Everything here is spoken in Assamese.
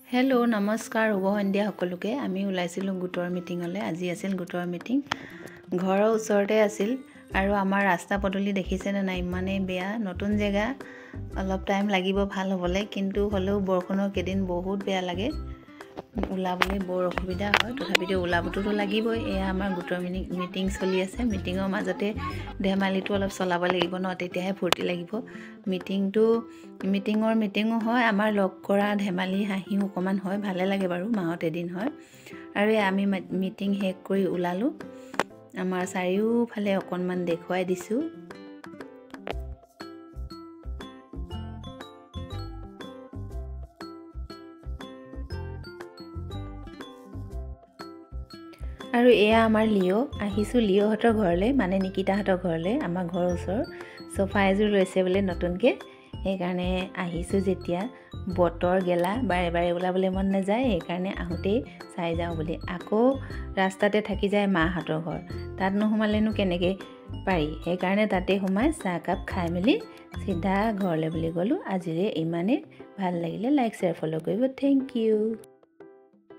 হেল্ল' নমস্কাৰ শুভ সন্ধিয়া সকলোকে। আমি ওলাইছিলোঁ গোটৰ মিটিঙলৈ। আজি আছিল গোটৰ মিটিং। ঘৰৰ ওচৰতে আছিল আৰু আমাৰ ৰাস্তা পদূলি দেখিছেনে নাই, ইমানেই বেয়া। নতুন জেগা, অলপ টাইম লাগিব ভাল হ'বলৈ, কিন্তু হ'লেও বৰষুণৰ কেইদিন বহুত বেয়া লাগে, ওলাবলৈ বৰ অসুবিধা হয়। তথাপিতো ওলাবটোতো লাগিবই। এয়া আমাৰ গোটৰ মিটিং চলি আছে। মিটিঙৰ মাজতে ধেমালিটো অলপ চলাব লাগিব ন, তেতিয়াহে ফূৰ্তি লাগিব। মিটিঙো হয়, আমাৰ লগ কৰা ধেমালি হাঁহিও অকণমান হয়, ভালে লাগে বাৰু, মাহত এদিন হয়। আৰু আমি মিটিং শেষ কৰি ওলালোঁ। আমাৰ চাৰিওফালে অকণমান দেখুৱাই দিছোঁ। আৰু এয়া আমাৰ আহিছোঁ লিঅ'হঁতৰ ঘৰলৈ, মানে নিকিতাহঁতৰ ঘৰলৈ। আমাৰ ঘৰৰ ওচৰ চোফা এযোৰ লৈছে বোলে নতুনকৈ, সেইকাৰণে আহিছোঁ। যেতিয়া বতৰ গেলা, বাৰে বাৰে ওলাবলৈ মন নাযায়, সেইকাৰণে আহোঁতেই চাই যাওঁ বুলি। আকৌ ৰাস্তাতে থাকি যায় মাহঁতৰ ঘৰ, তাত নোসোমালেনো কেনেকৈ পাৰি, সেইকাৰণে তাতে সোমাই চাহকাপ খাই মেলি চিধা ঘৰলৈ বুলি গ'লোঁ। আজিলৈ ইমানেই, ভাল লাগিলে লাইক শ্বেয়াৰ ফ'ল' কৰিব। Thank U.